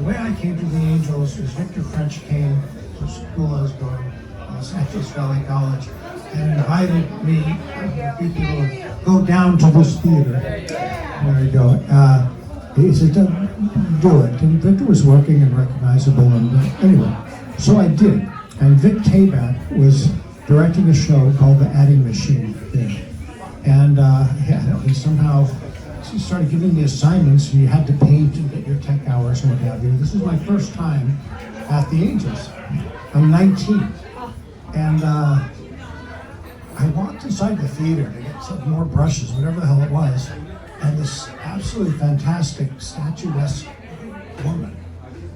the way I came to the Angels is Victor French came to school I was going, Santos Valley College, and invited me and people to go down to this theater. There you go. He said, do it. And Victor was working and recognizable. And anyway, so I did. And Vic Tabat was directing a show called The Adding Machine there. And he somehow started giving me assignments, and you had to pay to get your tech hours and what have you. This is my first time at the Angels. I'm 19. And I walked inside the theater to get some more brushes, whatever the hell it was, and this absolutely fantastic statuesque woman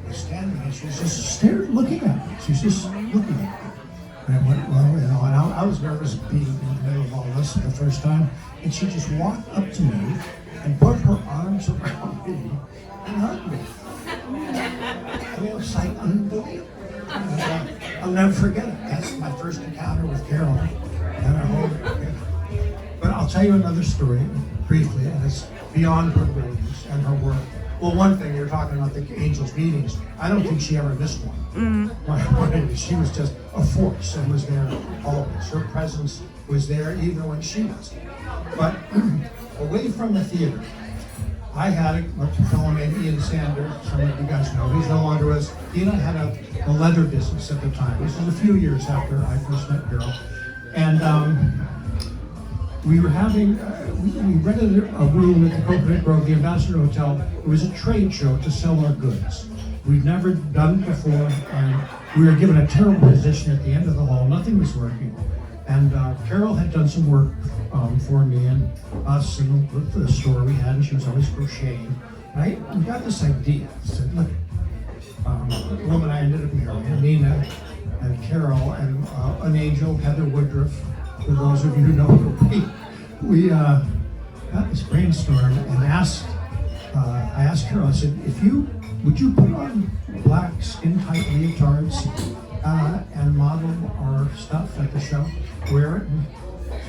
was standing, and she was just looking at me. She was just looking at me. And I went, well, you know, and I was nervous being in the middle of all this the first time, and she just walked up to me and put her arms around me and hugged me. I mean, it was like unbelievable. And, I'll never forget it. That's my first encounter with Carol. And I hold it. But I'll tell you another story briefly, and it's beyond her brilliance and her work. Well, one thing, you're talking about the Angels meetings. I don't think she ever missed one. She was just a force and was there always. Her presence was there even when she wasn't. But away from the theater, I had a fellow named Ian Sanders. Some of you guys know. He's no longer with us. He and I had a leather business at the time. This was a few years after I first met Carol. And we were having, we rented a room at the Coconut Grove, the Ambassador Hotel. It was a trade show to sell our goods. We'd never done it before, and we were given a terrible position at the end of the hall. Nothing was working. And Carol had done some work for me and us and the store we had, and she was always crocheting. Right? We got this idea. I said, look, the woman I ended up marrying, Nina and Carol, and an angel, Heather Woodruff, for those of you who know her, we got this brainstorm and I asked Carol, I said, would you put on black skin-tight leotards and model our stuff at the show? Wear it?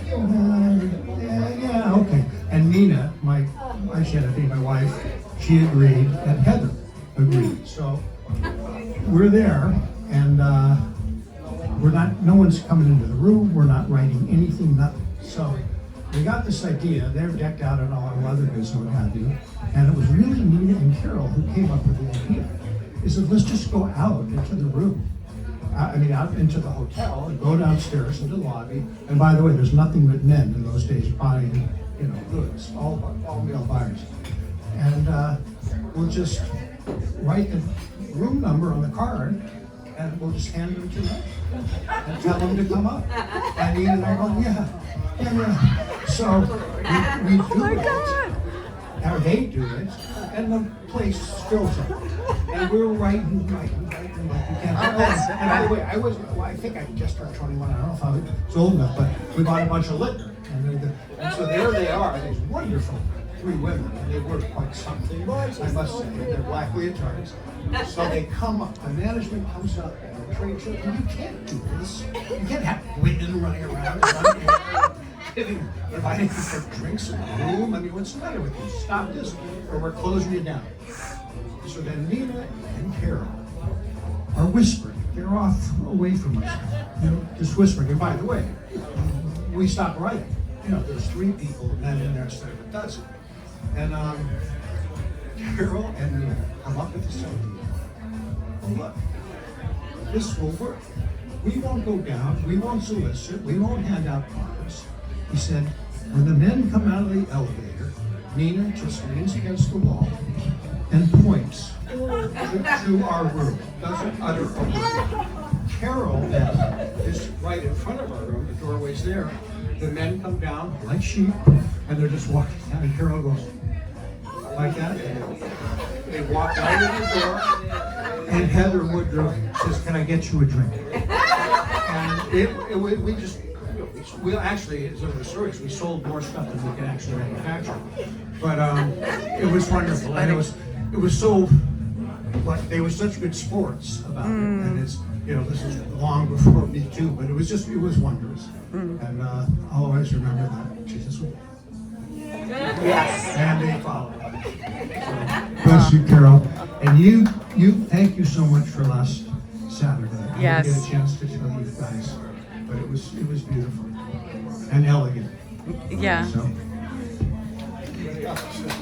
Yeah, okay. And Nina, she had to be my wife, she agreed, and Heather agreed. So we're there, and no one's coming into the room, we're not writing anything, nothing. So we got this idea, they're decked out in all our leather goods and what have you, and it was really Nina and Carol who came up with the idea. They said, let's just go out into the room. Out into the hotel and go downstairs into the lobby. And by the way, there's nothing but men in those days buying, goods, all male buyers. And we'll just write the room number on the card, and we'll just hand them to them and tell them to come up. And Ian and I go, yeah. So we do it. Or they do it, and the place fills up. And we're writing like you can't. And by the way, I think I just turned 21. I don't know if I was old enough, but we bought a bunch of liquor. And so there they are, these wonderful three women. And they were quite something, I must say. They're black leotards. So they come up, the management comes up, and the trade show, and you can't do this. You can't have women running around. Inviting you for drinks in the room. I mean, what's the matter with you? Stop this, or we're closing you down. So then Nina and Carol are whispering. They're off away from us, just whispering. And by the way, we stopped writing. There's 3 people, men in there instead of a dozen. And Carol and Nina come up with this idea. Oh, look, this will work. We won't go down. We won't solicit. We won't hand out cards. He said, when the men come out of the elevator, Nina just leans against the wall and points to our room. Doesn't utter a word. Carol is right in front of our room. The doorway's there. The men come down like sheep, and they're just walking down. And Carol goes like that. They walk out of the door, and Heather Woodruff says, "Can I get you a drink?" And we actually, as one of the stories, we sold more stuff than we could actually manufacture. But it was wonderful, and it was so, like, they were such good sports about it, and it's, this is long before me too, but it was wondrous. And I'll always remember that Jesus was. Yes. And they followed. So, bless you, Carol. And And you thank you so much for last Saturday. I Yes. didn't get a chance to tell you guys, but it was beautiful and elegant. Yeah. So.